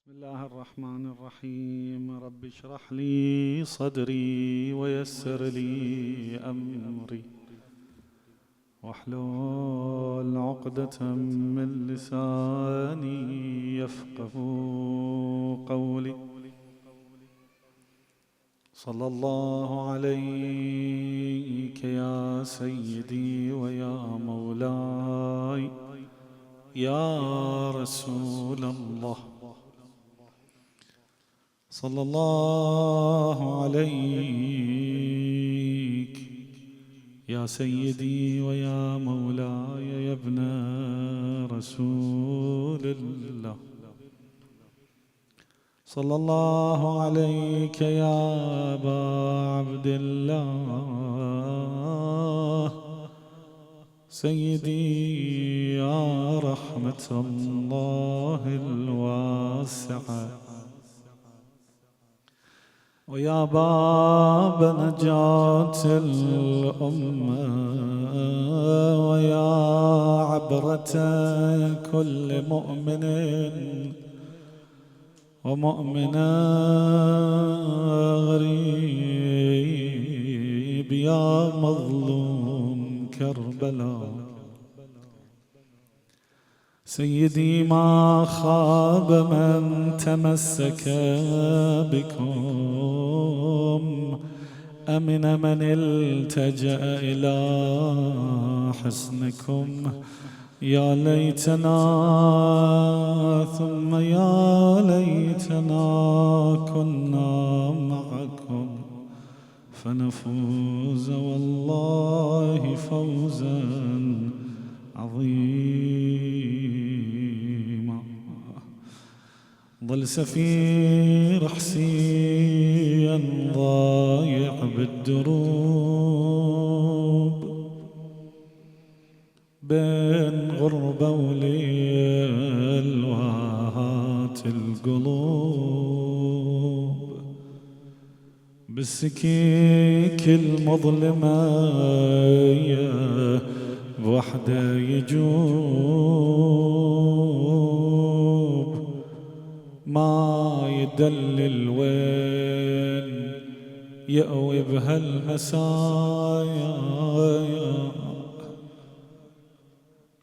بسم الله الرحمن الرحيم. رب اشرح لي صدري ويسر لي أمري واحلل عقدة من لساني يفقه قولي. صلى الله عليك يا سيدي ويا مولاي يا رسول الله. صلى الله عليك يا سيدي ويا مولاي يا ابن رسول الله. صلى الله عليك يا أبا عبد الله سيدي يا رحمة الله الواسعة ويا باب نجاة الأمة ويا عبرة كل مؤمن ومؤمنة غريب يا مظلوم كربلاء. سيدي ما خاب من تمسك بكم، أمن من التجأ إلى حسنكم. يا ليتنا ثم يا ليتنا كنا معكم فنفوز والله فوزا عظيما. ظل سفير حسين ضايع بالدروب بين غربة وليل وهات القلوب بالسكيك المظلمة بوحده يجوب ما يدلل وين يأوي بهالمسايا.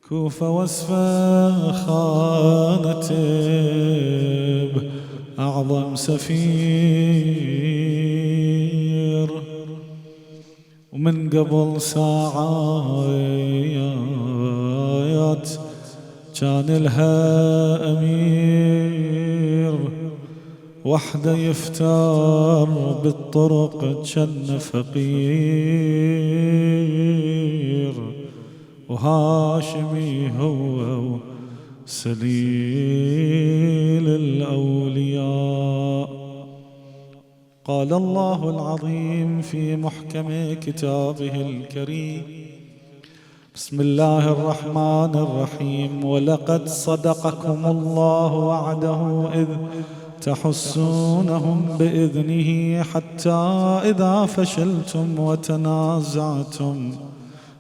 كوفة وصفة خانت بأعظم سفير ومن قبل ساعات كان لها أمير وحده يفتر بالطرق جن فقير وهاشمي هو سليل الأولياء. قال الله العظيم في محكم كتابه الكريم بسم الله الرحمن الرحيم ولقد صدقكم الله وعده إذ تحسونهم بإذنه حتى إذا فشلتم وتنازعتم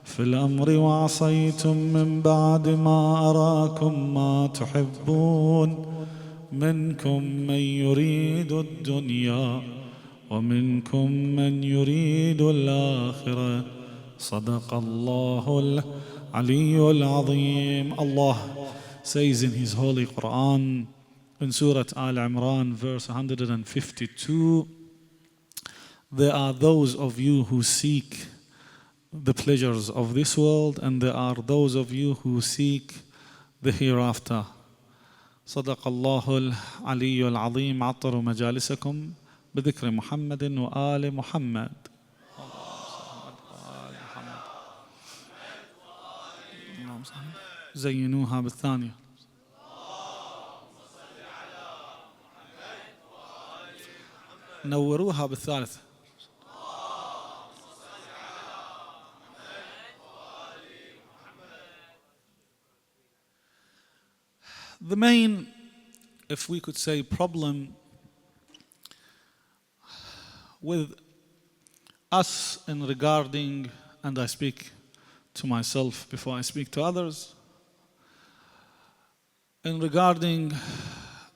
في الأمر وعصيتم من بعد ما أراكم ما تحبون منكم من يريد الدنيا ومنكم من يريد الآخرة. صدق الله العلي العظيم. Allah says in His Holy Quran in Surah Al-Imran verse 152, there are those of you who seek the pleasures of this world and there are those of you who seek the hereafter. صدق الله العلي العظيم. عطروا مجالسكم بذكر محمد وآل محمد. زينوها بالثانية. نوروها بالثالثة. The main, if we could say, problem with us in regarding, and I speak to myself before I speak to others, in regarding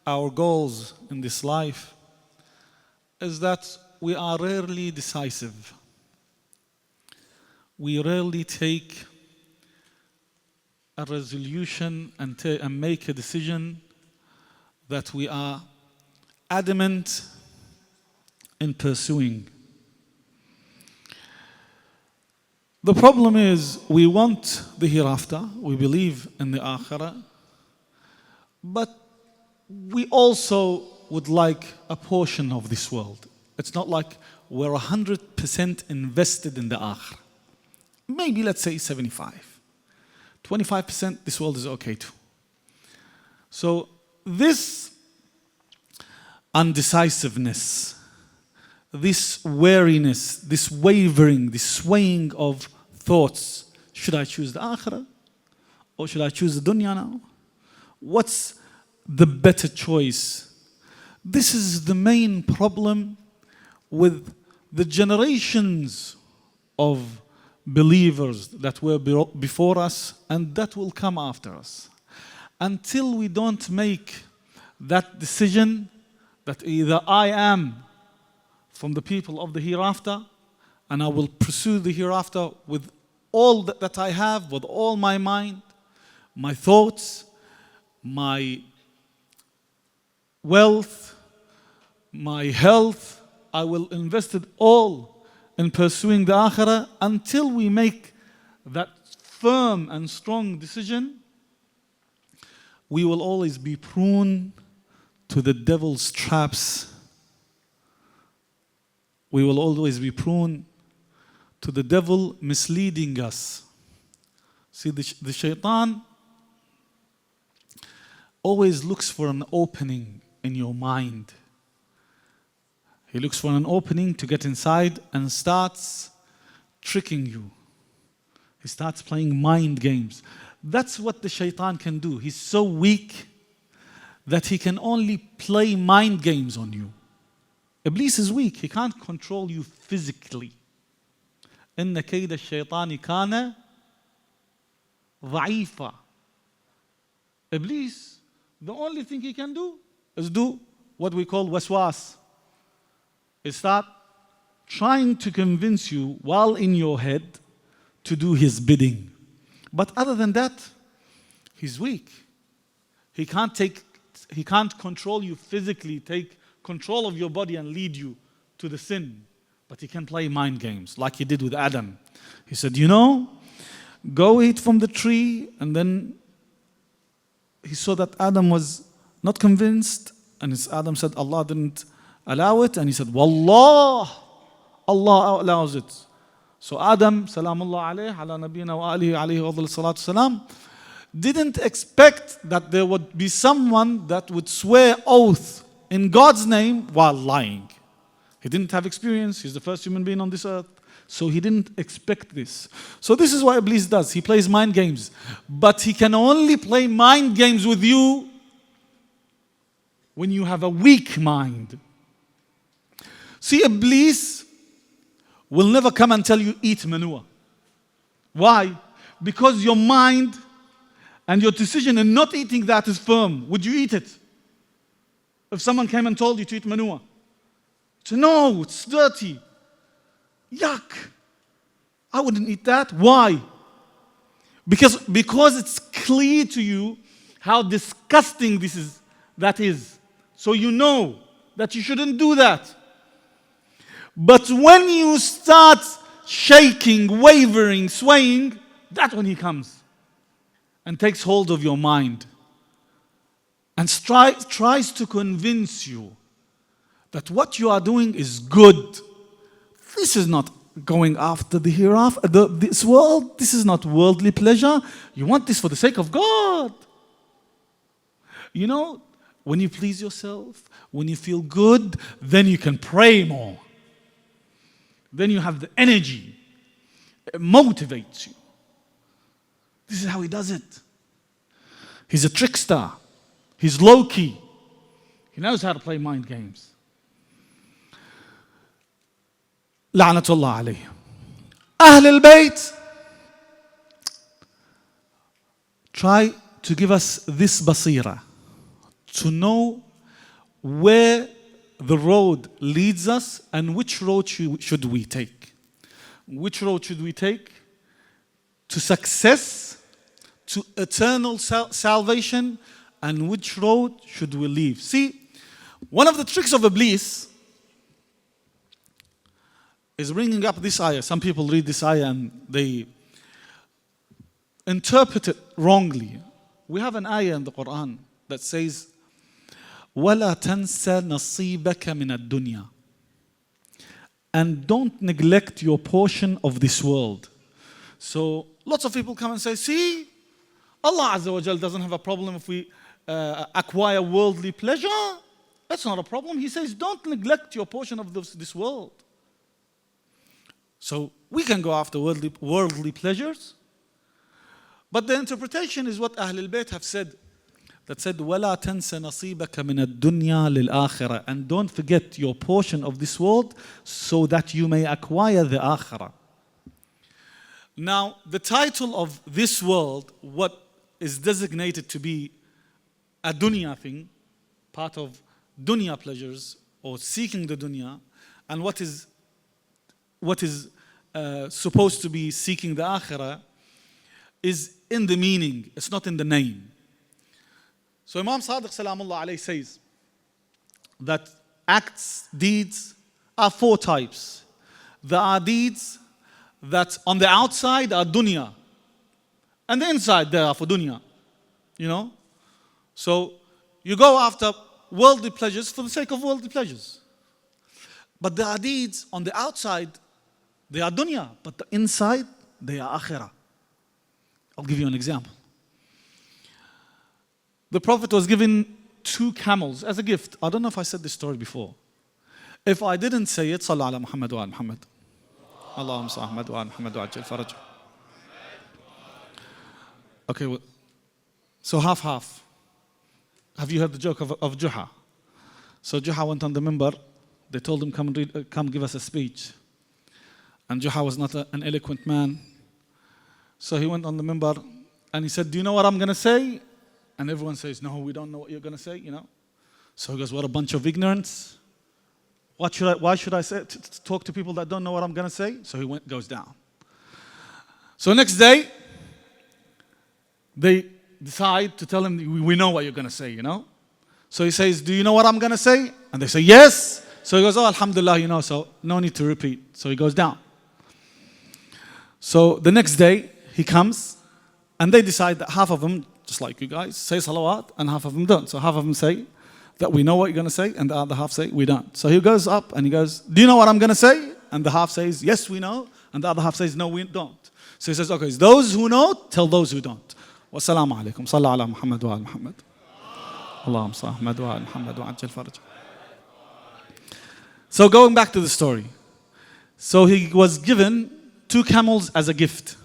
our goals in this life is that we are rarely decisive. We rarely take a resolution and make a decision that we are adamant in pursuing. The problem is we want the hereafter, we believe in the akhirah, but we also would like a portion of this world. It's not like we're 100% invested in the akhirah. Maybe let's say 75. 25%, this world is okay too. So this undecisiveness, this wariness, this wavering, this swaying of thoughts, should I choose the akhirah or should I choose the dunya now? What's the better choice? This is the main problem with the generations of believers that were before us and that will come after us. Until we don't make that decision that either I am from the people of the hereafter and I will pursue the hereafter with all that I have, with all my mind, my thoughts, my wealth, my health, I will invest it all in pursuing the akhirah. Until we make that firm and strong decision, we will always be prone to the devil's traps. We will always be prone to the devil misleading us. See, the shaitan always looks for an opening in your mind. He looks for an opening to get inside and starts tricking you. He starts playing mind games. That's what the shaitan can do. He's so weak that he can only play mind games on you. Iblis is weak. He can't control you physically. إن كيد الشيطان كان ضعيفا. Iblis, the only thing he can do is do what we call waswas. Is start trying to convince you while in your head to do his bidding. But other than that, he's weak. He can't control you physically, take control of your body and lead you to the sin. But he can play mind games like he did with Adam. He said, go eat from the tree. And then he saw that Adam was not convinced. And Adam said, Allah didn't allow it. And he said, Wallah, Allah allows it. So Adam, salamullah alayhi, ala nabiyina wa alihi alayhi wa salatu salam, didn't expect that there would be someone that would swear oath in God's name while lying. He didn't have experience. He's the first human being on this earth. So he didn't expect this. So this is what Iblis does. He plays mind games. But he can only play mind games with you when you have a weak mind. See, Iblis will never come and tell you, eat manure. Why? Because your mind and your decision in not eating that is firm. Would you eat it? If someone came and told you to eat manure. So no, it's dirty. Yuck. I wouldn't eat that. Why? Because it's clear to you how disgusting that is. So you know that you shouldn't do that. But when you start shaking, wavering, swaying, that's when he comes and takes hold of your mind and tries to convince you that what you are doing is good. This is not going after the hereafter, this world. This is not worldly pleasure. You want this for the sake of God. When you please yourself, when you feel good, then you can pray more. Then you have the energy. It motivates you. This is how he does it. He's a trickster. He's low-key. He knows how to play mind games. La'natullah alayhi. Ahl al-Bayt try to give us this basira, to know where the road leads us and which road should we take. Which road should we take? To success, to eternal salvation, and which road should we leave? See, one of the tricks of Iblis is bringing up this ayah. Some people read this ayah and they interpret it wrongly. We have an ayah in the Quran that says, وَلَا تَنْسَ نَصِيبَكَ مِنَ الدُّنْيَا. And don't neglect your portion of this world. So lots of people come and say, see, Allah Azza wa Jal doesn't have a problem if we acquire worldly pleasure. That's not a problem. He says, don't neglect your portion of this world. So we can go after worldly pleasures. But the interpretation is what Ahlul Bayt have said. That said, وَلَا تَنْسَ نَصِيبَكَ مِنَ الدُّنْيَا لِلْآخِرَةِ. And don't forget your portion of this world so that you may acquire the akhirah. Now, the title of this world, what is designated to be a dunya thing, part of dunya pleasures or seeking the dunya, and what is supposed to be seeking the akhirah, is in the meaning, it's not in the name. So Imam Sadiq Salamullah alayhi says that acts, deeds are four types. There are deeds that on the outside are dunya, and the inside they are for dunya. You know? So you go after worldly pleasures for the sake of worldly pleasures. But there are deeds on the outside, they are dunya, but the inside, they are akhirah. I'll give you an example. The Prophet was given 2 camels as a gift. I don't know if I said this story before. If I didn't say it, Sallallahu ala Muhammad wa ala Muhammad. Allahumma salli Muhammad wa ala Muhammad wa ajil faraj. Okay, well, so half. Have you heard the joke of Juha? So Juha went on the minbar. They told him, come give us a speech. And Juha was not an eloquent man. So he went on the minbar and he said, do you know what I'm going to say? And everyone says, no, we don't know what you're going to say, you know. So he goes, what a bunch of ignorance. Why should I say, talk to people that don't know what I'm going to say? So he goes down. So next day, they decide to tell him, we know what you're going to say, you know. So he says, do you know what I'm going to say? And they say, yes. So he goes, oh, alhamdulillah, you know, so no need to repeat. So he goes down. So the next day, he comes, and they decide that half of them, just like you guys, say salawat, and half of them don't. So half of them say that we know what you're going to say, and the other half say we don't. So he goes up and he goes, do you know what I'm going to say? And the half says, yes, we know. And the other half says, no, we don't. So he says, okay, those who know, tell those who don't. Wassalamu alaikum. Sallallahu ala Muhammad wa ala Muhammad. Allahumma salli Muhammad wa ala Muhammad wa ajil faraj. So going back to the story. So he was given 2 camels as a gift.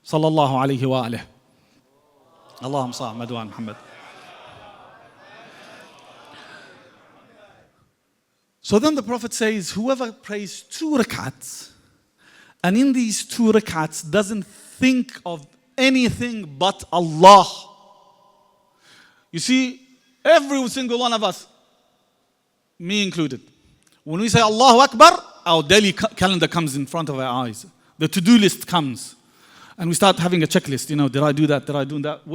Sallallahu alayhi wa alayhi. Allahumma salli Muhammad wa ala Muhammad. So then the Prophet says, whoever prays 2 rak'ats, and in these 2 rak'ats doesn't think of anything but Allah. You see, every single one of us, me included, when we say Allahu Akbar, our daily calendar comes in front of our eyes. The to-do list comes. And we start having a checklist, you know, did I do that? Did I do that?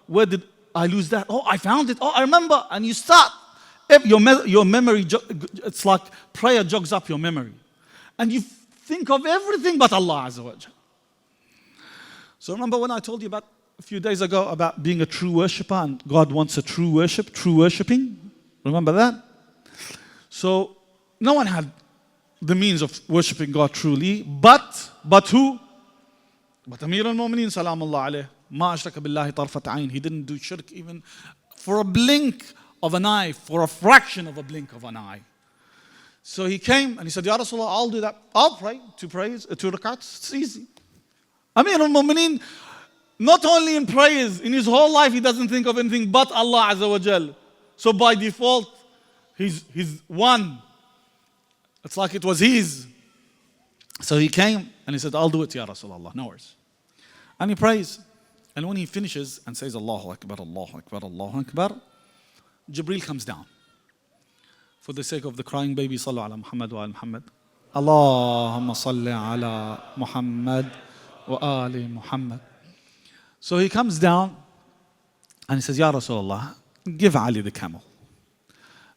Where did I lose that? Oh, I found it. Oh, I remember. And you start. Your memory, it's like prayer jogs up your memory. And you think of everything but Allah Azza wa Jal. So remember when I told you about a few days ago about being a true worshipper and God wants a true worship, true worshipping? Remember that? So no one had the means of worshipping God truly, but who? But Amir al-Mu'mineen salamullah alayh, ma ashraka billahi tarfat ayn. He didn't do shirk even for a blink of an eye, for a fraction of a blink of an eye. So he came and he said, Ya Rasulullah, I'll do that. I'll pray 2 rakats. It's easy. Amir al-Mu'mineen, not only in prayers, in his whole life he doesn't think of anything but Allah Azza wa Jal. So by default, he's one. It's like it was his. So he came and he said, I'll do it, Ya Rasulullah, no worries. And he prays. And when he finishes and says, Allahu Akbar, Allahu Akbar, Allahu Akbar, Jibreel comes down. For the sake of the crying baby, Sallu ala Muhammad wa ala Muhammad. Allahumma salli ala Muhammad wa ali Muhammad. So he comes down and he says, Ya Rasulullah, give Ali the camel.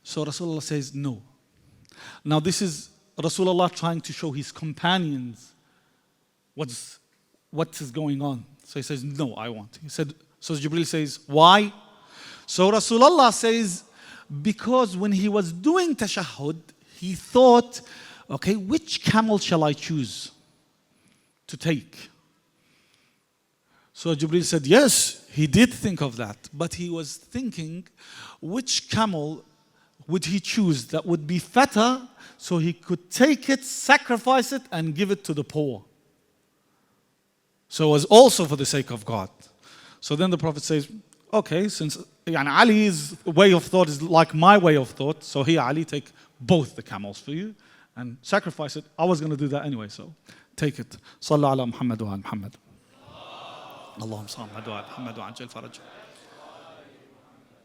So Rasulullah says, no. Now this is Rasulullah trying to show his companions what is going on. So he says, no, I want. He said, so Jibril says, why? So Rasulullah says, because when he was doing tashahhud, he thought, okay, which camel shall I choose to take? So Jibril said, yes, he did think of that, but he was thinking, which camel would he choose that would be fatter so he could take it, sacrifice it, and give it to the poor? So it was also for the sake of God. So then the Prophet says, okay, since Ali's way of thought is like my way of thought, so here Ali, take both the camels for you and sacrifice it. I was going to do that anyway, so take it. Sallu ala Muhammad wa ala Muhammad. Allahumma salli ala Muhammad wa ajil faraj.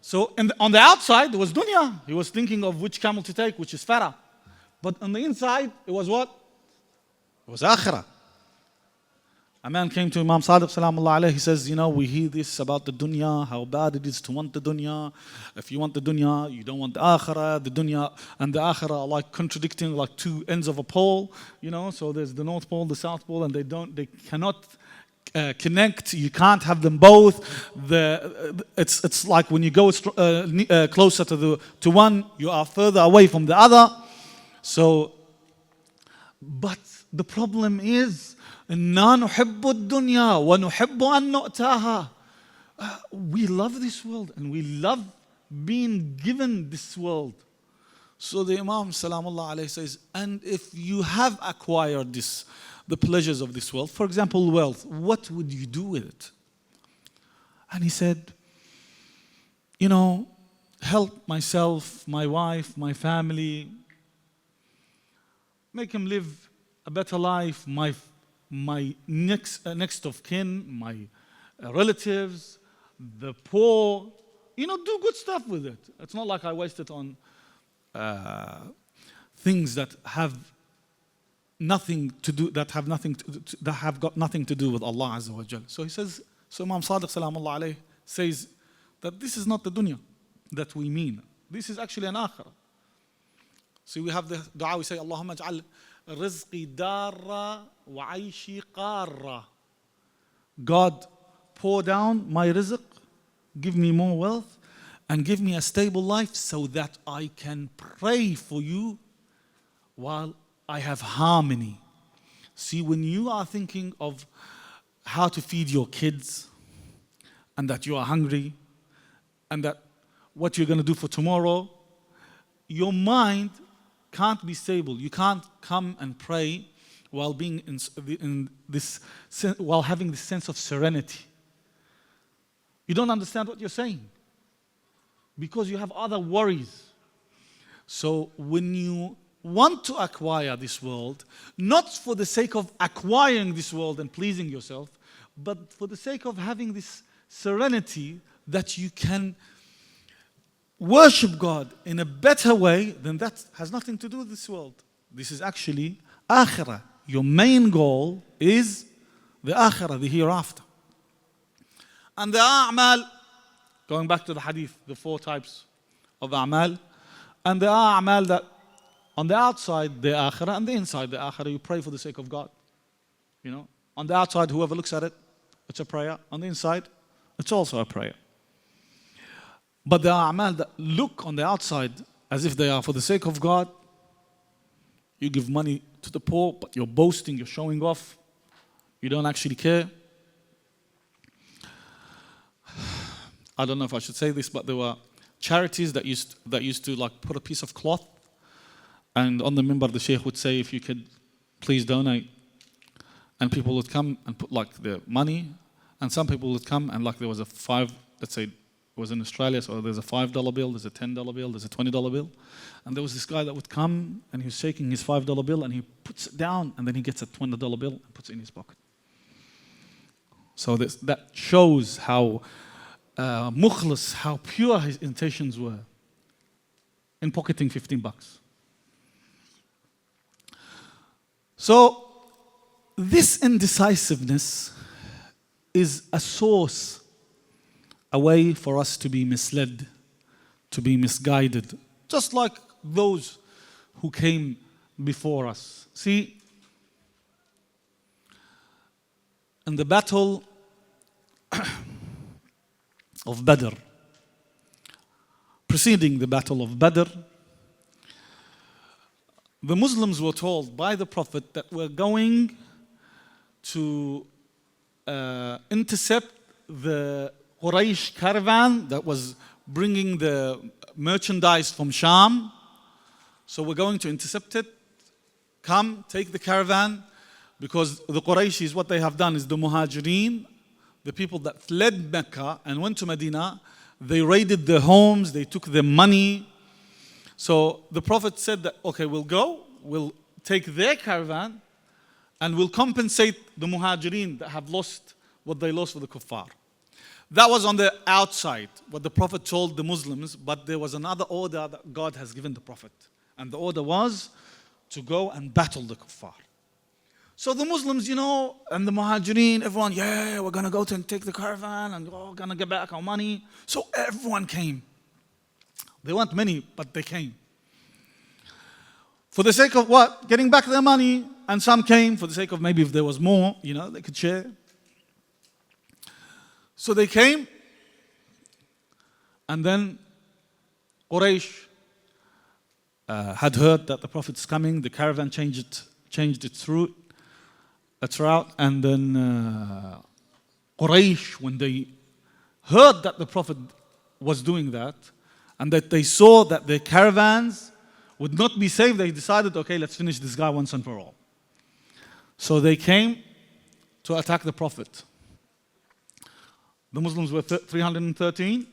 So on the outside, there was dunya. He was thinking of which camel to take, which is fatter. But on the inside, it was what? It was akhirah. A man came to Imam Sadiq salamullah alayhi. He says, we hear this about the dunya, how bad it is to want the dunya. If you want the dunya, you don't want the akhirah. The dunya and the akhirah are like contradicting, like two ends of a pole. So there's the North Pole, the South Pole, and they cannot connect. You can't have them both. It's like when you go closer to one, you are further away from the other. So, but the problem is, إِنَّا نُحِبُّ الدُّنْيَا وَنُحِبُّ أَن نُؤْتَاهَا. We love this world and we love being given this world. So the Imam Salamullah alayhi says, and if you have acquired the pleasures of this world, for example, wealth, what would you do with it? And he said, help myself, my wife, my family, make him live a better life, my next of kin, my relatives, the poor, do good stuff with it. It's not like I waste it on things that have nothing to do, that have got nothing to do with Allah Azza wa Jal. So he says, so Imam Sadiq salamullah alayhi says that this is not the dunya that we mean. This is actually an akhirah. So we have the dua, we say, Allahumma ja'al rizqi darra wa aishi qarra. God, pour down my rizq, give me more wealth, and give me a stable life so that I can pray for you while I have harmony. See, when you are thinking of how to feed your kids, and that you are hungry, and that what you're going to do for tomorrow, your mind can't be stable. You can't come and pray while being while having this sense of serenity. You don't understand what you're saying because you have other worries. So when you want to acquire this world, not for the sake of acquiring this world and pleasing yourself, but for the sake of having this serenity that you can worship God in a better way, then that has nothing to do with this world. This is actually akhirah. Your main goal is the akhirah, the hereafter. And the a'mal, going back to the hadith, the 4 types of a'mal, and the a'mal that on the outside, the akhirah, and the inside, the akhirah, you pray for the sake of God. On the outside, whoever looks at it, it's a prayer. On the inside, it's also a prayer. But the a'mal that look on the outside as if they are for the sake of God, you give money to the poor, but you're boasting, you're showing off, you don't actually care. I don't know if I should say this, but there were charities that used to like put a piece of cloth, and on the minbar the Sheikh would say, if you could please donate, and people would come and put like their money, and some people would come and like there was a let's say it was in Australia, so there's a $5 bill, there's a $10 bill, there's a $20 bill. And there was this guy that would come and he was shaking his $5 bill and he puts it down and then he gets a $20 bill and puts it in his pocket. So that shows how mukhlis, how pure his intentions were. in pocketing $15. So, this indecisiveness is a source, a way for us to be misled, to be misguided, just like those who came before us. See, in the battle of Badr, preceding the battle of Badr, the Muslims were told by the Prophet that we're going to intercept the Quraysh caravan that was bringing the merchandise from Sham. So we're going to intercept it. Come, take the caravan, because the Qurayshis, what they have done is the Muhajirin, the people that fled Mecca and went to Medina, they raided their homes, they took their money. So the Prophet said that, okay, we'll go, we'll take their caravan, and we'll compensate the Muhajirin that have lost what they lost for the kuffar. That was on the outside, what the Prophet told the Muslims, but there was another order that God has given the Prophet. And the order was to go and battle the kuffar. So the Muslims, and the Muhajirin, everyone, yeah, we're going to go to and take the caravan and we're going to get back our money. So everyone came. They weren't many, but they came. For the sake of what? Getting back their money. And some came for the sake of maybe if there was more, they could share. So they came. And then Quraysh had heard that the Prophet's coming. The caravan changed its route. And then Quraysh, when they heard that the Prophet was doing that, and that they saw that their caravans would not be safe, they decided, okay, let's finish this guy once and for all. So they came to attack the Prophet. The Muslims were 313,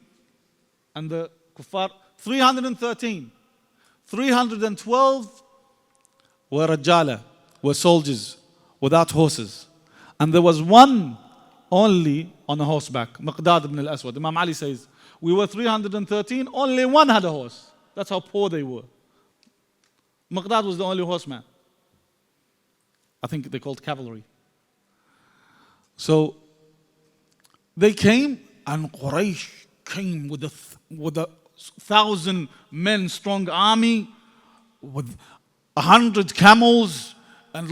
and the Kuffar 313. 312 were Rajala, were soldiers without horses. And there was one only on a horseback, Miqdad ibn al-Aswad. Imam Ali says, we were 313, only one had a horse. That's how poor they were. Miqdad was the only horseman. I think they called cavalry. So they came, and Quraysh came with a 1,000 men strong army, with 100 camels, and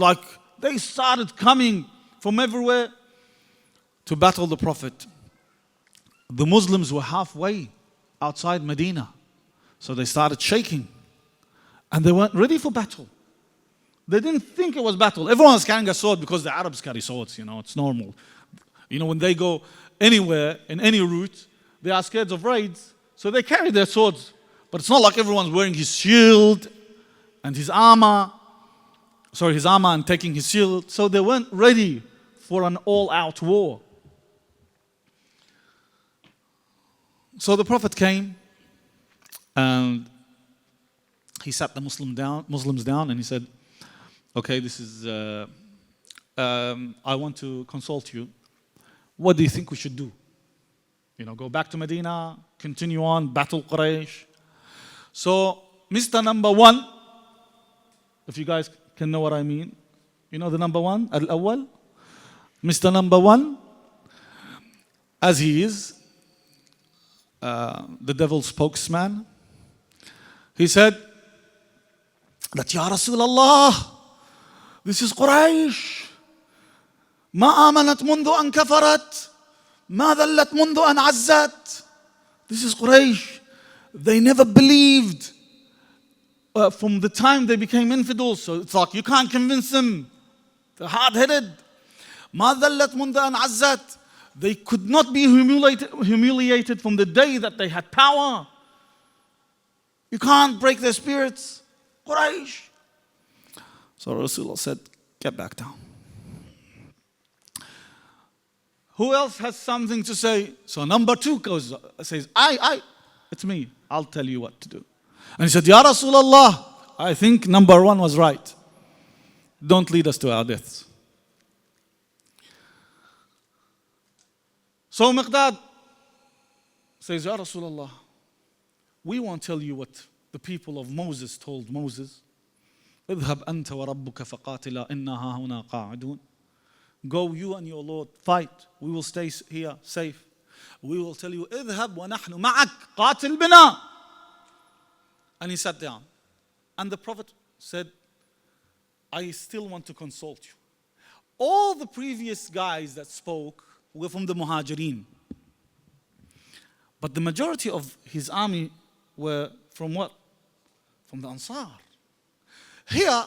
they started coming from everywhere to battle the Prophet. The Muslims were halfway outside Medina, so they started shaking, and they weren't ready for battle. They didn't think it was battle. Everyone was carrying a sword because the Arabs carry swords, it's normal. When they go anywhere, in any route, they are scared of raids, so they carry their swords. But it's not like everyone's wearing his shield and his armor. His armor and taking his shield. So they weren't ready for an all-out war. So the Prophet came and he sat the Muslims down, and he said, okay, this is, I want to consult you. What do you think we should do? Go back to Medina, continue on, battle Quraysh. So, Mr. Number One, if you guys can know what I mean, the number one, Al-Awwal, Mr. Number One, as he is, the devil's spokesman, he said that, Ya Rasulullah, this is Quraysh. ما آمنت منذ أن كفرت ما ذلت منذ أن عزت. This is Quraysh. They never believed from the time they became infidels. So it's like you can't convince them. They're hard-headed. ما ذلت منذ أن عزت. They could not be humiliated from the day that they had power. You can't break their spirits. Quraysh. So Rasulullah said, get back down. Who else has something to say? So number two says, it's me. I'll tell you what to do. And he said, Ya Rasulullah, I think number one was right. Don't lead us to our deaths. So Miqdad says, Ya Rasulullah, we won't tell you what the people of Moses told Moses, اذهب أنت وربك فقاتلا إنا هنا قاعدون. Go you and your Lord, fight. We will stay here safe. We will tell you, اذهب ونحن معك قاتل بنا. And he sat down. And the Prophet said, I still want to consult you. All the previous guys that spoke were from the Muhajirin. But the majority of his army were from what? From the Ansar. Here,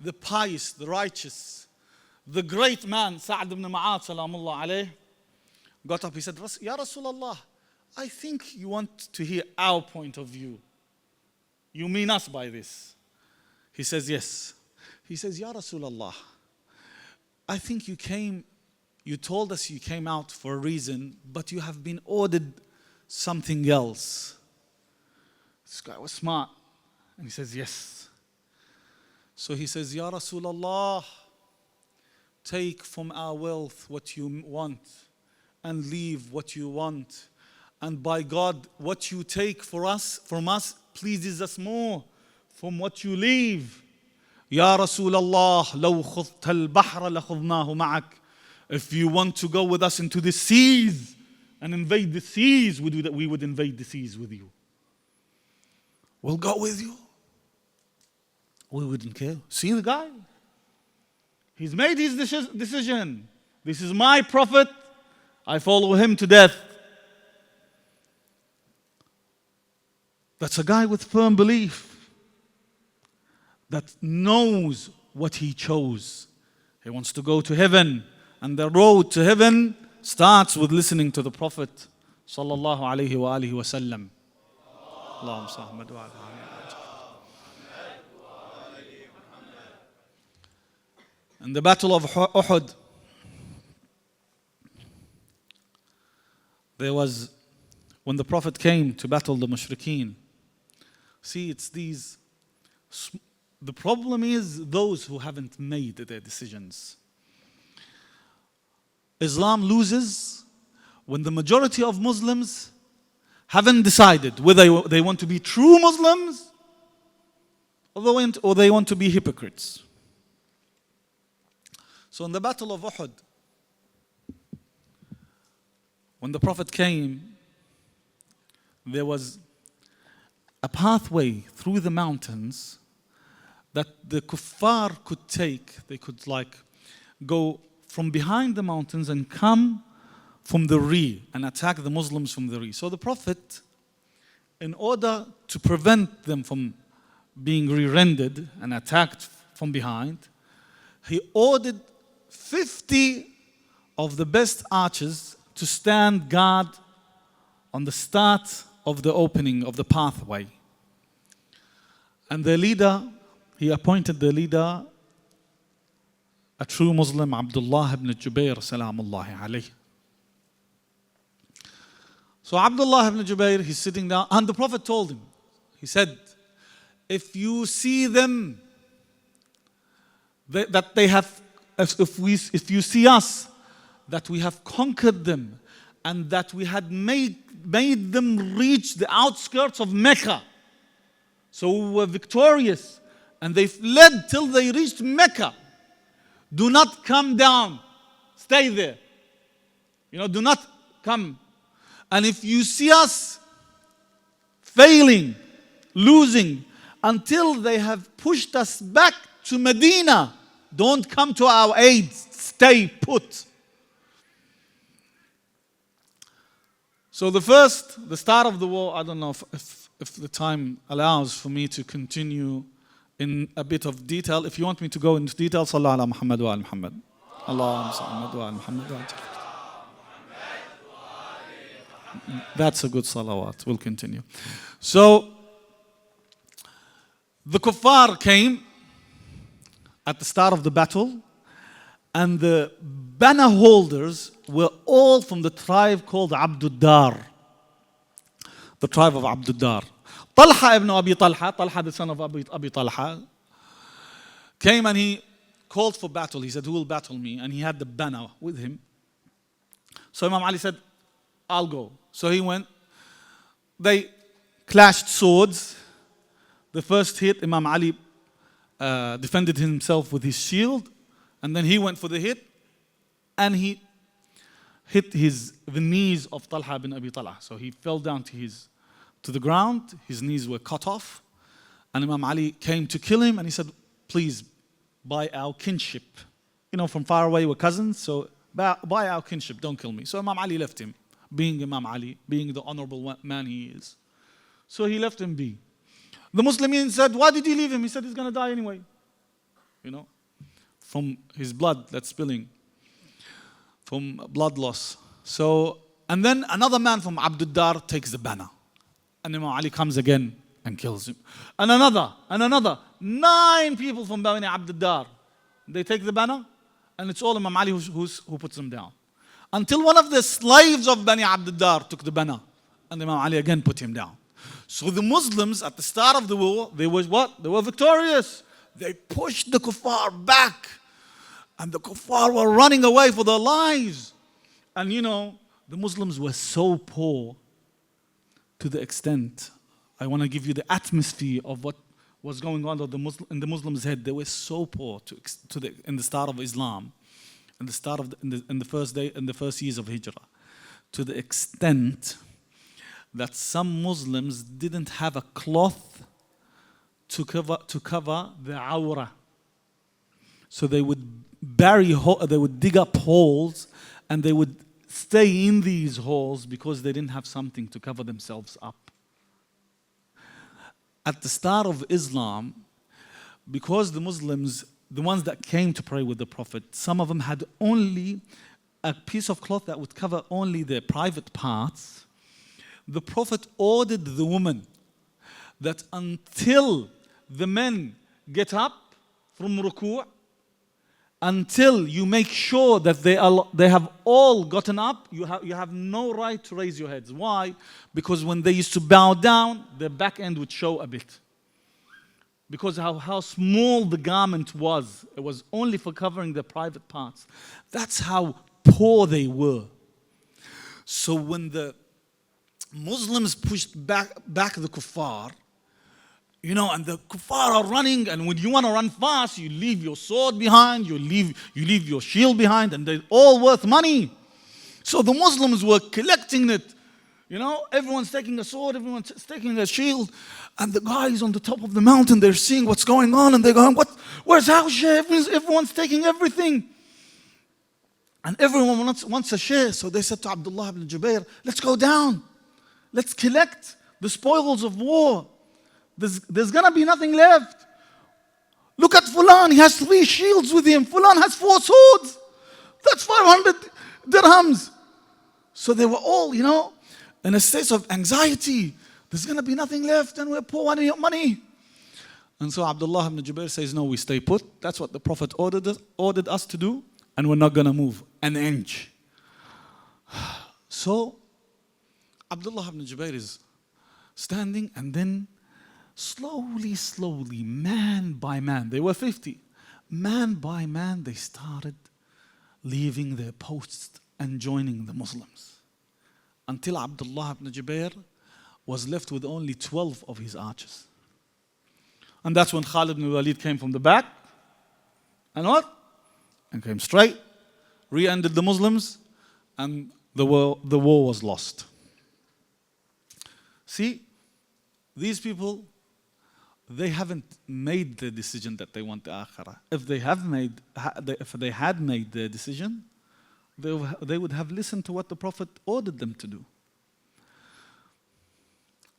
the pious, the righteous, the great man, Sa'd ibn Mu'adh, salamullah alayh, got up. He said, Ya Rasulullah, I think you want to hear our point of view. You mean us by this? He says, yes. He says, Ya Rasulullah, I think you told us you came out for a reason, but you have been ordered something else. This guy was smart. And he says, yes. So he says, Ya Rasulullah, take from our wealth what you want and leave what you want. And by God, what you take from us pleases us more from what you leave. Ya Rasulullah, لو خضت البحر لخضناه معك. If you want to go with us into the seas and invade the seas, we would invade the seas with you. We'll go with you. We wouldn't care. See the guy? He's made his decision. This is my prophet. I follow him to death. That's a guy with firm belief that knows what he chose. He wants to go to heaven. And the road to heaven starts with listening to the Prophet sallallahu alayhi wa alihi wa sallam. Allahumma salli wa ala In the battle of Uhud, there was, when the Prophet came to battle the mushrikeen, see, it's these, the problem is those who haven't made their decisions. Islam loses when the majority of Muslims haven't decided whether they want to be true Muslims or they want to be hypocrites. So in the battle of Uhud, when the Prophet came, there was a pathway through the mountains that the kuffar could take. They could go from behind the mountains and come from the rear and attack the Muslims from the rear. So the Prophet, in order to prevent them from being rear-ended and attacked from behind, he ordered 50 of the best archers to stand guard on the start of the opening of the pathway. And the leader, he appointed the leader, a true Muslim, Abdullah ibn Jubayr, salamullahi alayhi. So Abdullah ibn Jubayr, he's sitting down, and the Prophet told him, he said, if you see them, that they have, if you see us, that we have conquered them, and that we had made them reach the outskirts of Mecca. So we were victorious, and they fled till they reached Mecca. Do not come down. Stay there. Do not come. And if you see us failing, losing, until they have pushed us back to Medina, don't come to our aid. Stay put. So the start of the war, I don't know if the time allows for me to continue in a bit of detail. If you want me to go into detail, Sallallahu ala Muhammad wa ala Muhammad. Allahumma salli wa ala Muhammad wa ala. That's a good salawat. We'll continue. So, the kuffar came at the start of the battle, and the banner holders were all from the tribe called Abdud Dar. The tribe of Abdud Dar. Talha ibn Abi Talha, the son of Abi Talha, came and he called for battle. He said, who will battle me? And he had the banner with him. So Imam Ali said, I'll go. So he went. They clashed swords, The first hit, Imam Ali defended himself with his shield, and then he went for the hit, and he hit the knees of Talha bin Abi Talha. So he fell down to the ground, his knees were cut off, and Imam Ali came to kill him, and he said, please, by our kinship. From far away we're cousins, so by our kinship, don't kill me. So Imam Ali left him, being Imam Ali, being the honorable man he is. So he left him be. The Muslimin said, why did you leave him? He said he's going to die anyway. From his blood that's spilling, from blood loss. So, and then another man from Abd-Dar takes the banner. And Imam Ali comes again and kills him. And another. 9 people from Bani Abd-Dar. They take the banner, and it's all Imam Ali who puts them down. Until one of the slaves of Bani Abd-Dar took the banner, and Imam Ali again put him down. So the Muslims at the start of the war, they were what? They were victorious. They pushed the kuffar back. And the kuffar were running away for their lives. And the Muslims were so poor to the extent, I want to give you the atmosphere of what was going on in the Muslims' head. They were so poor in the start of Islam, in the first years of Hijrah, to the extent that some Muslims didn't have a cloth to cover the awrah. So they would they would dig up holes, and they would stay in these holes because they didn't have something to cover themselves up. At the start of Islam, because the Muslims, the ones that came to pray with the Prophet, some of them had only a piece of cloth that would cover only their private parts. The Prophet ordered the woman that until the men get up from ruku', until you make sure that they have all gotten up, you have no right to raise your heads. Why? Because when they used to bow down, their back end would show a bit. Because how small the garment was. It was only for covering their private parts. That's how poor they were. So when the Muslims pushed back the kuffar, and the kuffar are running, and when you want to run fast, you leave your sword behind, you leave your shield behind, and they're all worth money. So the Muslims were collecting it. Everyone's taking a sword, everyone's taking a shield, and the guys on the top of the mountain, they're seeing what's going on, and they're going, where's our share? Everyone's taking everything. And everyone wants a share. So they said to Abdullah ibn Jubair, let's go down. Let's collect the spoils of war. There's going to be nothing left. Look at Fulan, he has 3 shields with him. Fulan has 4 swords. That's 500 dirhams. So they were all, in a state of anxiety. There's going to be nothing left, and we're poor money. And so Abdullah ibn Jubair says, no, we stay put. That's what the Prophet ordered us to do, and we're not going to move an inch. So Abdullah ibn Jubair is standing, and then slowly, man by man, they were 50. Man by man, they started leaving their posts and joining the Muslims. Until Abdullah ibn Jubair was left with only 12 of his archers. And that's when Khalid ibn Walid came from the back. And what? And came straight, re-ended the Muslims, and the war was lost. See, these people, they haven't made the decision that they want the akhirah. If they had made the decision, they would have listened to what the Prophet ordered them to do.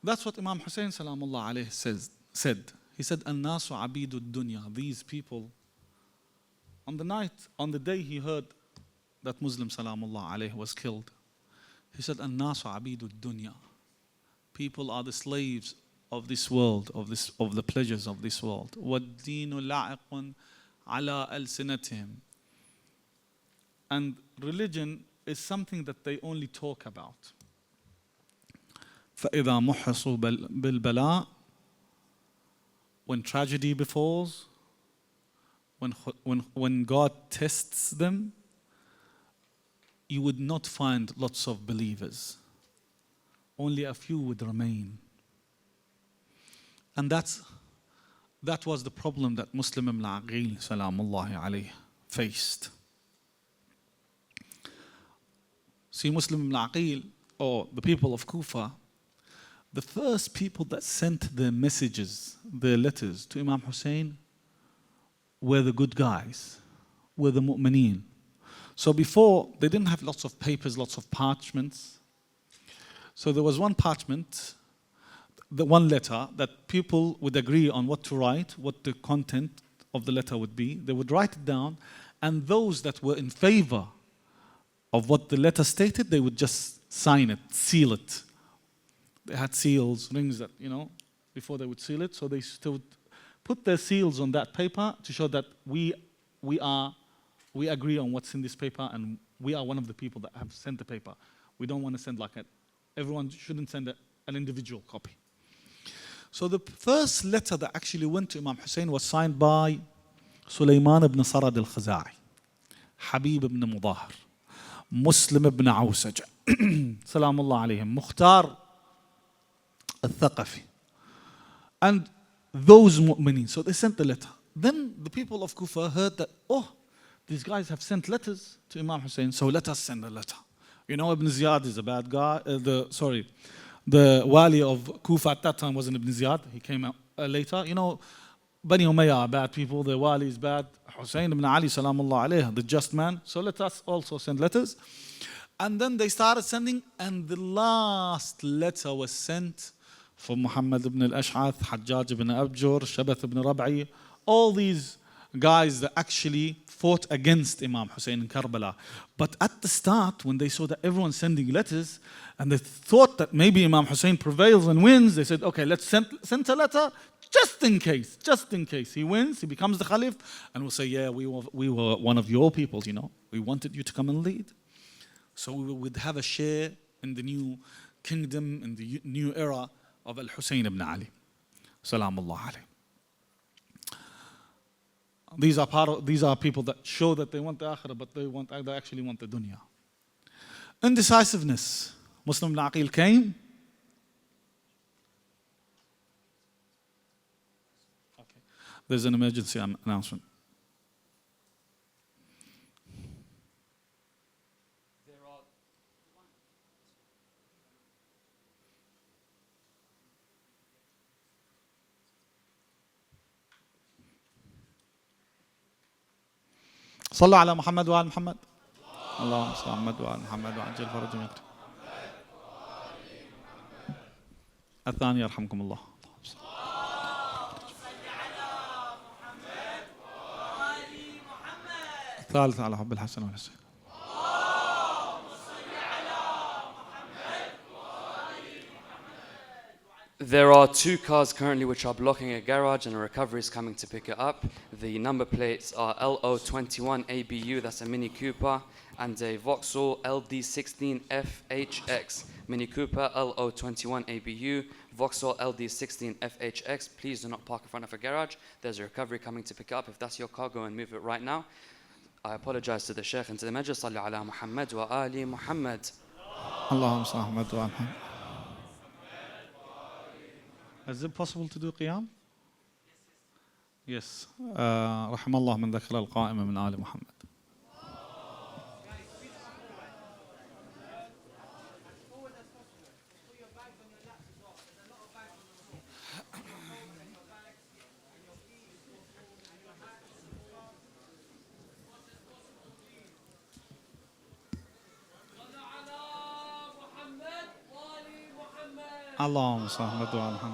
That's what Imam Hussein salamullah alayhi said. He said, "An-nasu abidu dunya." These people, on the day he heard that Muslim salamullah alayhi was killed, he said, "An-nasu abidu dunya." People are the slaves of this world, of the pleasures of this world. وَالدِّينُ لَعِقٌ عَلَىٰ أَلْسِنَتِهِمْ. And religion is something that they only talk about. فَإِذَا مُحِّصُوا بِالْبَلَاءِ. When tragedy befalls, when God tests them, you would not find lots of believers. Only a few would remain. And that's That was the problem that Muslim ibn Aqil, salamullahi alayhi, faced. See, Muslim ibn Aqil, or the people of Kufa, the first people that sent their messages, their letters to Imam Hussein were the good guys, were the mu'mineen. So before, they didn't have lots of papers, lots of parchments. So there was one parchment, the one letter that people would agree on what to write, what the content of the letter would be. They would write it down, and those that were in favor of what the letter stated, they would just sign it, seal it. They had seals, rings that, before they would seal it. So they would put their seals on that paper to show that we agree on what's in this paper, and we are one of the people that have sent the paper. We don't want to send everyone shouldn't send an individual copy. So the first letter that actually went to Imam Hussein was signed by Sulaiman ibn Sarad al-Khaza'i, Habib ibn Mudahar, Muslim ibn Awsaj, Salamullah alayhim, Mukhtar al-Thaqafi, and those mu'mineen. So they sent the letter. Then the people of Kufa heard that, these guys have sent letters to Imam Hussein, so let us send a letter. Ibn Ziyad is a bad guy. The wali of Kufa at that time wasn't Ibn Ziyad. He came out later. Bani Umayyah are bad people. The wali is bad. Hussein ibn Ali, salamullah alayh, the just man. So let us also send letters. And then they started sending, and the last letter was sent from Muhammad ibn al-Ash'ath, Hajjaj ibn Abjur, Shabath ibn Rab'i, all these guys that actually fought against Imam Hussein in Karbala. But at the start, when they saw that everyone's sending letters, and they thought that maybe Imam Hussein prevails and wins, they said, okay, let's send a letter just in case he wins, he becomes the Khalif, and we'll say, yeah, we were one of your people, we wanted you to come and lead. So we would have a share in the new kingdom, in the new era of Al-Hussein ibn Ali. Salamullah alayhi. These are people that show that they want the akhirah, but they actually want the dunya. Indecisiveness. Muslim ibn Aqil came. Okay. There's an emergency announcement. صلوا على محمد وآل محمد. اللهم صل على محمد وآل محمد وعجل فرجهم يكرم. الثاني يرحمكم الله. الثالث على حب الحسن والحسين. There are two cars currently which are blocking a garage, and a recovery is coming to pick it up. The number plates are LO21ABU, that's a Mini Cooper, and a Vauxhall LD16FHX. Mini Cooper LO21ABU, Vauxhall LD16FHX. Please do not park in front of a garage. There's a recovery coming to pick it up. If that's your car, go and move it right now. I apologize to the Sheikh and to the Majlis. Salli ala Muhammad wa ali Muhammad. Allahumma salli ala Muhammad wa ali Muhammad. Is it possible to do qiyam? Yes. رحم الله من ذكر القائم من آل محمد. اللهم صل على محمد وعلى محمد.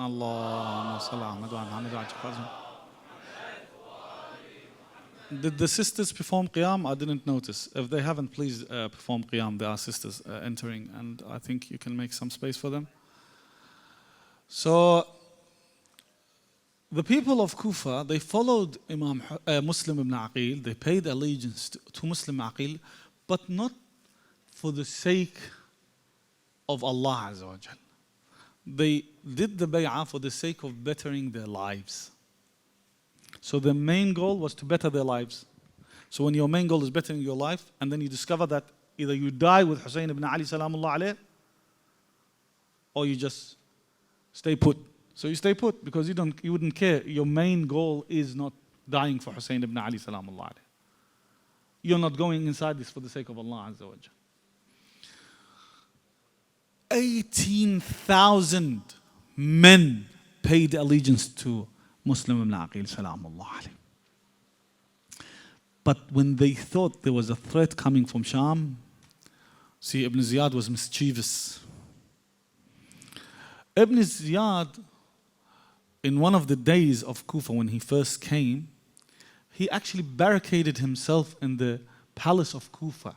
اللهم صل على محمد وعلى محمد وعلى محمد. Did the sisters perform qiyam? I didn't notice. If they haven't, please perform qiyam. There are sisters entering, and I think you can make some space for them. So The people of Kufa, they followed Muslim ibn Aqil, they paid allegiance to Muslim Aqil, but not for the sake of Allah Azza wa Jal. They did the bay'ah for the sake of bettering their lives. So the main goal was to better their lives. So when your main goal is bettering your life, and then you discover that either you die with Hussein ibn Ali salamullah alayh, or you just stay put. So you stay put because you wouldn't care. Your main goal is not dying for Hussein ibn Ali salamullah alayh. You're not going inside this for the sake of Allah Azza wa Jal. 18,000 men paid allegiance to Muslim ibn Aqil salamullah alayh. But when they thought there was a threat coming from Sham, see, Ibn Ziyad was mischievous. Ibn Ziyad, in one of the days of Kufa when he first came, he actually barricaded himself in the palace of Kufa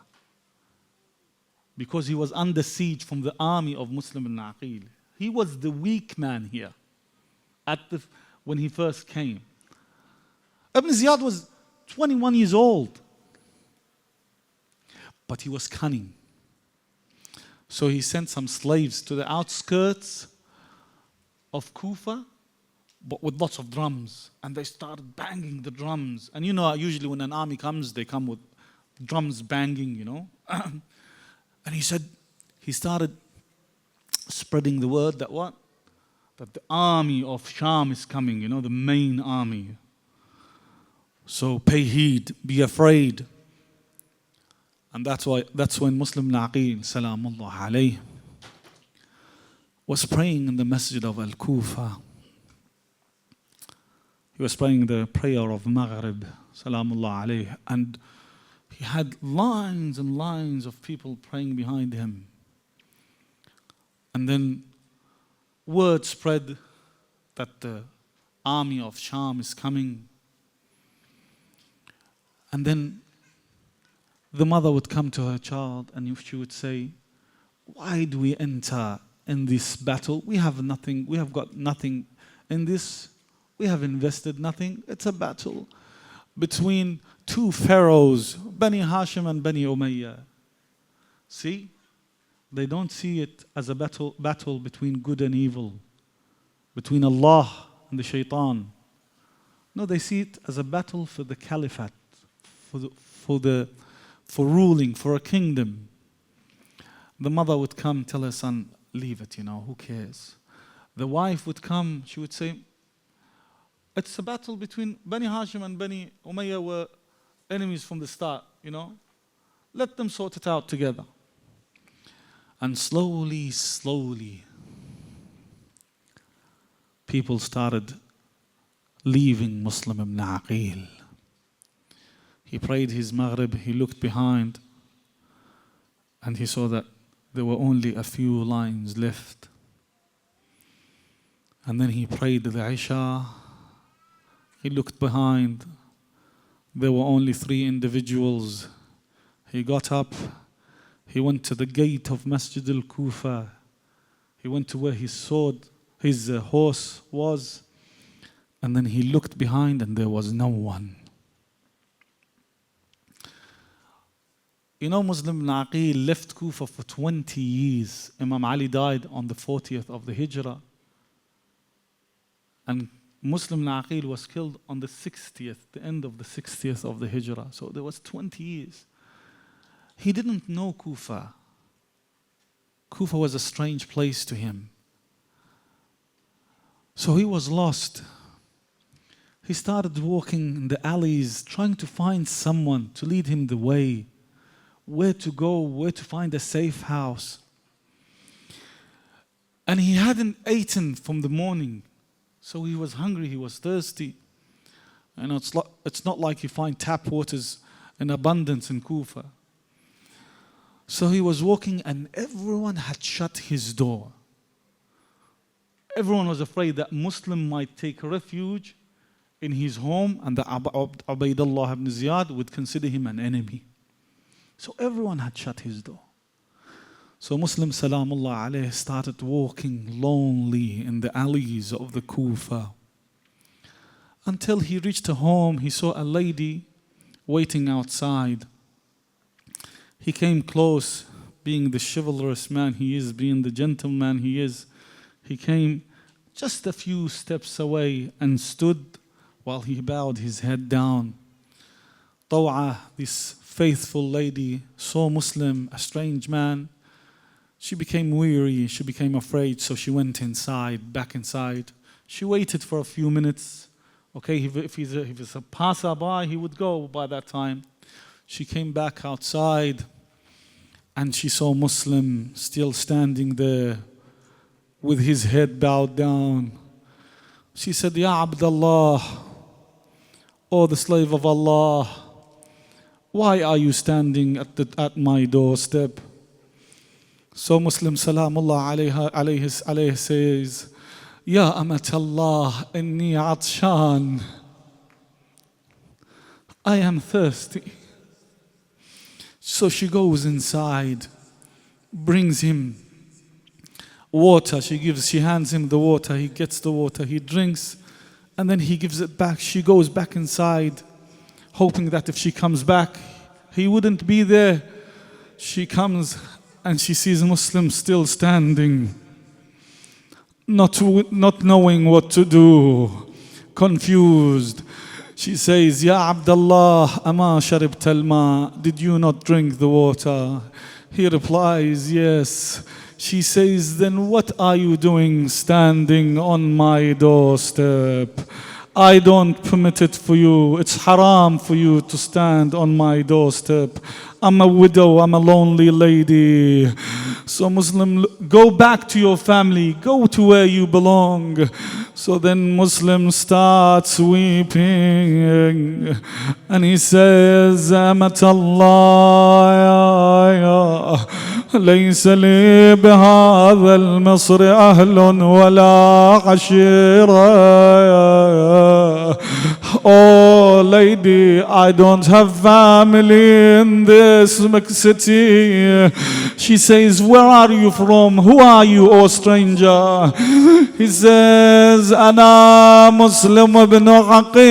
because he was under siege from the army of Muslim ibn Aqil. He was the weak man here when he first came. Ibn Ziyad was 21 years old, but he was cunning. So he sent some slaves to the outskirts of Kufa, but with lots of drums, and they started banging the drums. And you know, usually when an army comes, they come with drums banging, you know. And he started spreading the word that what? That the army of Sham is coming, you know, the main army. So pay heed, be afraid. And that's when Muslim Aqil, salamullah alayh, was praying in the masjid of Al-Kufa. He was praying the prayer of Maghrib, salamullah alayh, and he had lines and lines of people praying behind him. And then word spread that the army of Sham is coming. And then the mother would come to her child and she would say, why do we enter in this battle? We have nothing, we have got nothing in this. We have invested nothing. It's a battle between two pharaohs, Bani Hashim and Bani Umayyah. See? They don't see it as a battle between good and evil, between Allah and the shaitan. No, they see it as a battle for the caliphate, for ruling, for a kingdom. The mother would come, tell her son, leave it, you know, who cares? The wife would come, she would say, it's a battle between Bani Hashim and Bani Umayyah were enemies from the start, you know. Let them sort it out together. And slowly, slowly, people started leaving Muslim ibn Aqil. He prayed his Maghrib, he looked behind, and he saw that there were only a few lines left. And then he prayed the Isha. He looked behind. There were only 3 individuals. He got up. He went to the gate of Masjid al-Kufa. He went to where his horse was. And then he looked behind and there was no one. You know, Muslim ibn Aqil left Kufa for 20 years. Imam Ali died on the 40th of the Hijrah. And Muslim ibn Aqil was killed on the 60th, the end of the 60th of the Hijrah. So there was 20 years. He didn't know Kufa. Kufa was a strange place to him. So he was lost. He started walking in the alleys, trying to find someone to lead him the way, where to go, where to find a safe house. And he hadn't eaten from the morning. So he was hungry, he was thirsty. And it's not like you find tap waters in abundance in Kufa. So he was walking and everyone had shut his door. Everyone was afraid that Muslim might take refuge in his home and that Ubaydullah ibn Ziyad would consider him an enemy. So everyone had shut his door. So Muslim salamullah alayhi started walking lonely in the alleys of the Kufa. until he reached home. He saw a lady waiting outside. He came close, being the chivalrous man he is, being the gentleman he is. He came just a few steps away and stood while he bowed his head down. Taw'a, this faithful lady, saw Muslim, a strange man. She became weary, she became afraid, so she went inside, back inside. She waited for a few minutes. Okay, if he's a passerby, he would go by that time. She came back outside and she saw Muslim still standing there with his head bowed down. She said, Ya Abdullah, oh the slave of Allah, why are you standing at my doorstep? So Muslim Salamullah alayhi says, Ya Amatallah, inni atshan. I am thirsty. So she goes inside, brings him water. She hands him the water. He gets the water. He drinks, and then he gives it back. She goes back inside, hoping that if she comes back, he wouldn't be there. She comes and she sees Muslim still standing, not knowing what to do, confused. She says, Ya Abdullah, ama sharibta al-ma, did you not drink the water? He replies, yes. She says, then what are you doing standing on my doorstep? I don't permit it for you. It's haram for you to stand on my doorstep. I'm a widow, I'm a lonely lady. So Muslim, go back to your family, go to where you belong. So then Muslim starts weeping and he says, Amat Allah, ليس لي بهذا المصر أهل ولا عشيرة. Oh lady, I don't have family in this city. She says, where are you from? Who are you, oh stranger? He says, أنا مسلم بن عقيل,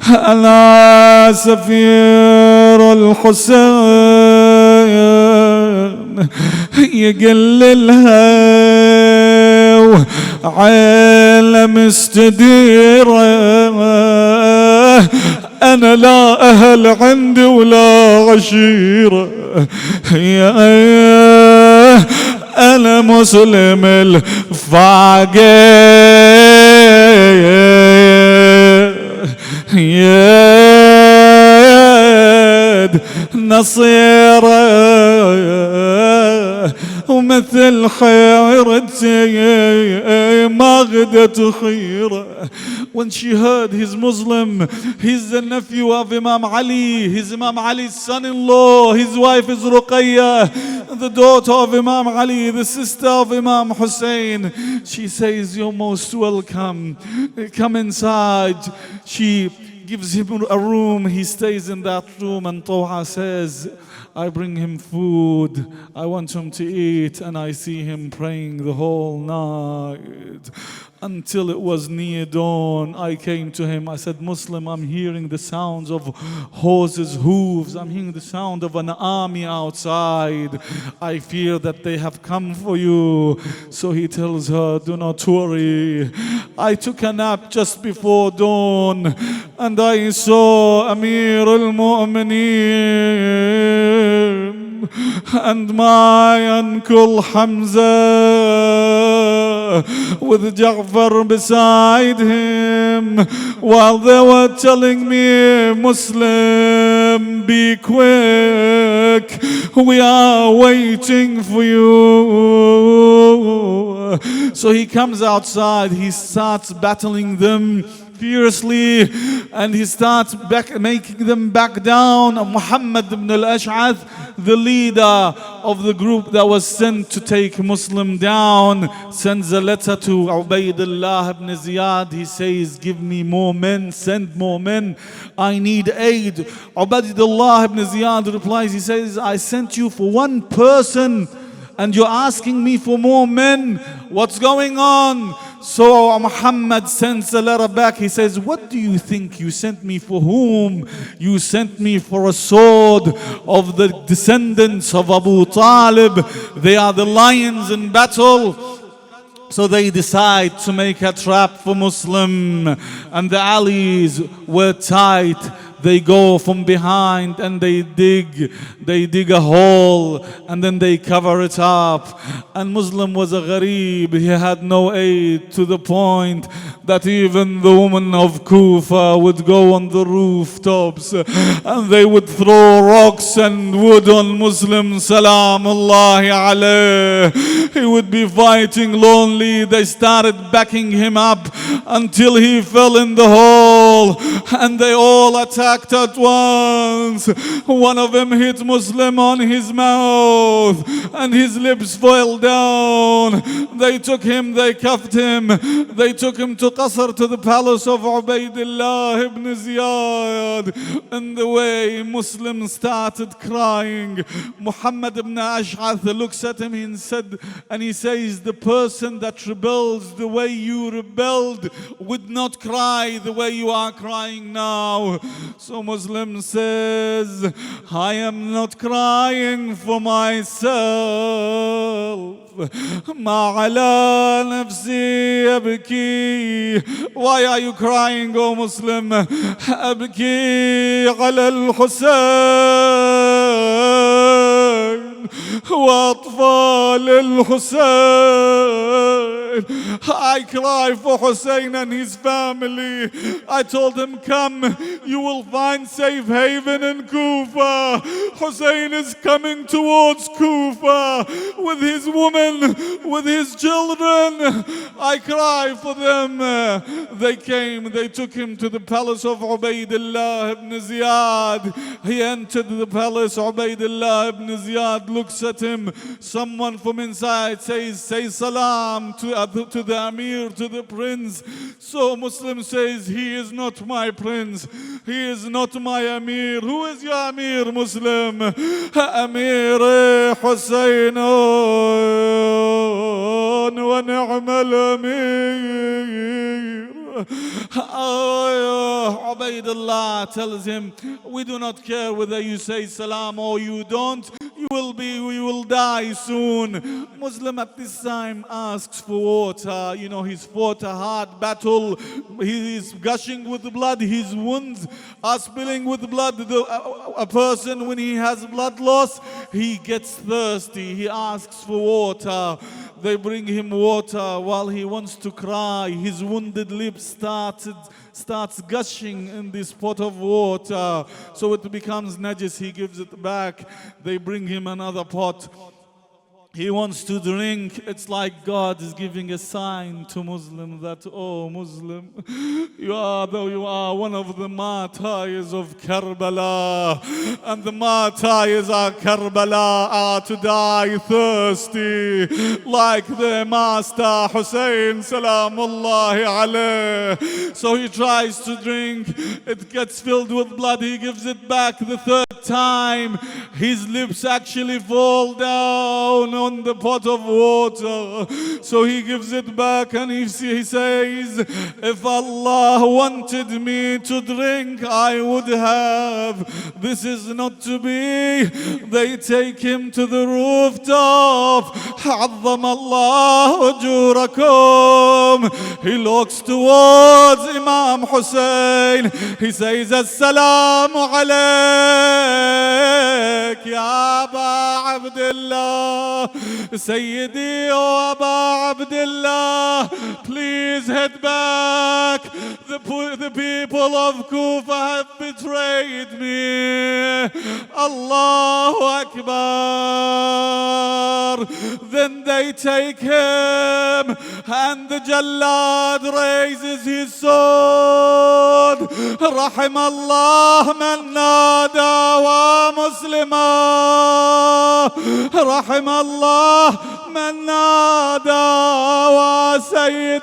أنا سفير الحسين. يقل لها عيلة مستديرة, أنا لا أهل عندي ولا عشيرة. أنا مسلم الفاقد نصيرة ومثل خيرتي ما غدت خيرة. When she heard he's Muslim, he's the nephew of Imam Ali, he's Imam Ali's son-in-law, his wife is Ruqayya, the daughter of Imam Ali, the sister of Imam Hussein. She says, you're most welcome, come inside. She gives him a room, he stays in that room, and Taw'a says, I bring him food, I want him to eat, and I see him praying the whole night. Until it was near dawn, I came to him. I said, Muslim, I'm hearing the sounds of horses' hooves. I'm hearing the sound of an army outside. I fear that they have come for you. So he tells her, do not worry. I took a nap just before dawn, and I saw Amir al-Mu'mineen and my uncle Hamza with Ja'far beside him, while they were telling me, Muslim, be quick, we are waiting for you. So he comes outside, he starts battling them fiercely, and he starts making them back down. Muhammad ibn al-Ash'ath, the leader of the group that was sent to take Muslim down, sends a letter to Ubaydullah ibn Ziyad. He says, give me more men, send more men, I need aid. Ubaydullah ibn Ziyad replies, he says, I sent you for one person, and you're asking me for more men. What's going on? So Muhammad sends a letter back. He says, what do you think? You sent me for whom? You sent me for a sword of the descendants of Abu Talib. They are the lions in battle. So they decide to make a trap for Muslim, and the alleys were tight. They go from behind and they dig a hole, and then they cover it up. And Muslim was a gharib, he had no aid, to the point that even the women of Kufa would go on the rooftops and they would throw rocks and wood on Muslim, salamullahi alayh. He would be fighting lonely. They started backing him up until he fell in the hole, and they all attacked at once. One of them hit Muslim on his mouth and his lips fell down. They took him, they cuffed him, they took him to Qasr, to the palace of Ubaydullah ibn Ziyad. And the way Muslim started crying, Muhammad ibn Ash'ath looks at him and he says, the person that rebels the way you rebelled would not cry the way you are crying now. So Muslim says, I am not crying for myself. ما على نفسي أبكي. Why are you crying, O Muslim? أبكي على الحسين وأطفال الحسين. I cry for Hussein and his family. I told him, come, you will find safe haven in Kufa. Hussein is coming towards Kufa with his woman, with his children. I cry for them. They came, they took him to the palace of Ubaydullah ibn Ziyad. He entered the palace. Ubaydullah ibn Ziyad looks at him. Someone from inside says, say salam to the Amir, to the prince. So Muslim says, he is not my prince, he is not my Amir. Who is your Amir, Muslim? Amir Hussein wa ni'mal Amir. Ubaydullah tells him, we do not care whether you say salam or you don't. You will die soon. Muslim at this time asks for water. You know, he's fought a hard battle. He is gushing with blood. His wounds are spilling with blood. A person, when he has blood loss, he gets thirsty. He asks for water. They bring him water while he wants to cry. His wounded lips starts gushing in this pot of water. So it becomes najis. He gives it back. They bring him another pot. He wants to drink. It's like God is giving a sign to Muslim that, oh Muslim, you are one of the martyrs of Karbala. And the martyrs of Karbala are to die thirsty, like their master Hussein salamullahi alayh. So he tries to drink. It gets filled with blood. He gives it back the third time. His lips actually fall down on the pot of water. So he gives it back and he says, if Allah wanted me to drink, I would have. This is not to be. They take him to the rooftop. عظم الله أجوركم. He looks towards Imam Hussein. He says, Assalamu alayk ya Aba Abdullah. Sayyidi o Aba Abdullah, please head back. The people of Kufa have betrayed me. Allahu Akbar. Then they take him and the Jallad raises his sword. رحم الله من نادى ومسلما. رحم الله من نادى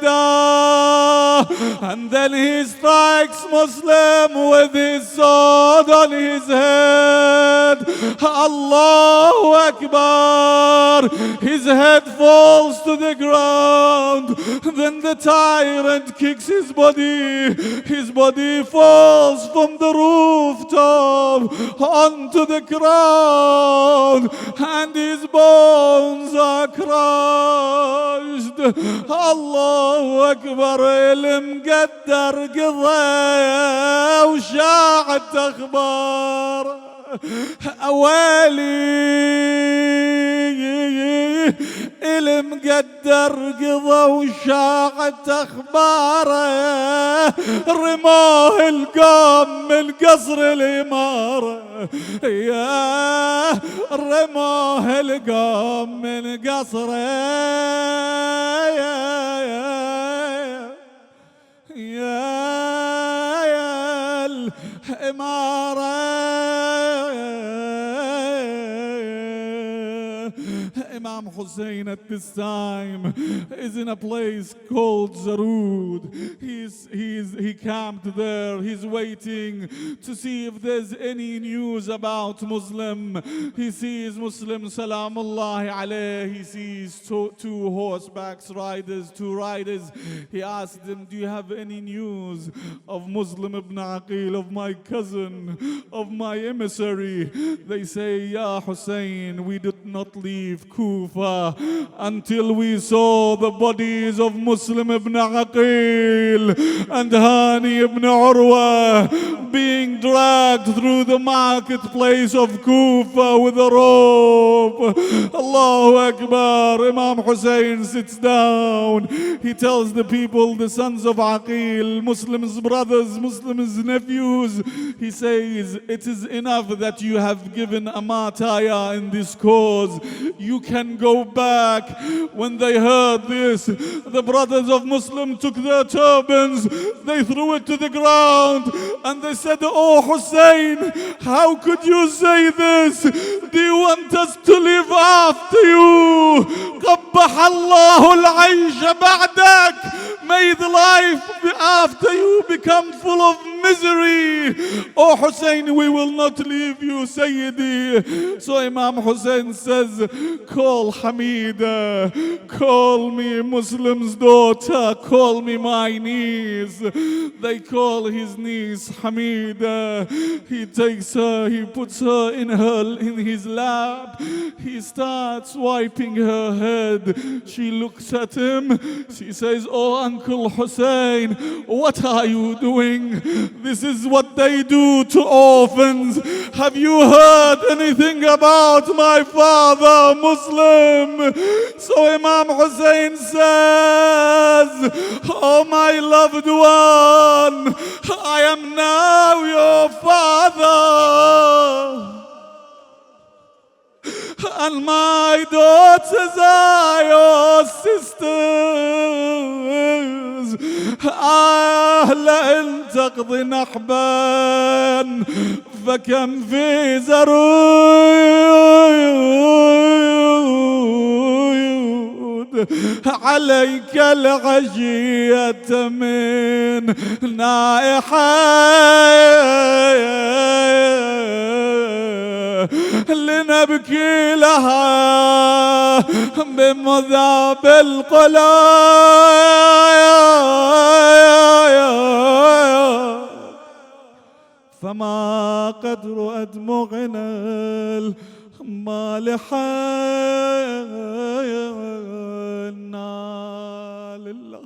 وسيدا. And then he strikes Muslim with his sword on his head. Allahu Akbar. His head falls to the ground. Then the tyrant kicks his body. His body falls from the rooftop onto the ground, and his bones are crushed. Allahu Akbar. المقدر قضى وشاعت أخبار أوالي. المقدر قضى وشاعت أخباره. رماه القوم من قصر الإمارة. يا رماه القوم من قصره. يا الإمارة. Imam Hussein at this time is in a place called Zarood. He camped there. He's waiting to see if there's any news about Muslim. He sees Muslim Salamullahi alayh. He sees two horseback riders, two riders. He asked them, do you have any news of Muslim ibn Aqil, of my cousin, of my emissary? They say, Ya Hussein, we did not leave Kufa until we saw the bodies of Muslim ibn Aqil and Hani ibn Urwa being dragged through the marketplace of Kufa with a rope. Allahu Akbar. Imam Hussein sits down. He tells the people, the sons of Aqil, Muslims' brothers, Muslims' nephews, he says, it is enough that you have given a martyr in this cause. You can go back. When they heard this, the brothers of Muslim took their turbans, they threw it to the ground, and they said, oh Hussein, how could you say this? Do you want us to live after you? قبح الله العيش بعدك. May the life after you become full of misery. Oh Hussein, we will not leave you, Sayyidi. So Imam Hussein says, call Hamida, call me Muslim's daughter, call me my niece. They call his niece Hamida. He takes her, he puts her in his lap. He starts wiping her head. She looks at him. She says, oh Uncle Hussein, what are you doing? This is what they do to orphans. Have you heard anything about my father, Muslim? So Imam Hussein says, oh my loved one, I am now your father. And my daughters are your sisters. أهلا تقضي نحبا فكم في زرود عليك العشية من نائحة لنبكي لها بمذاب القلايا فما قدر أدمغنا المالحة لله.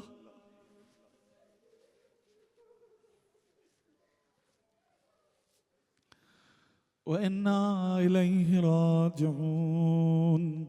وإنا إليه راجعون.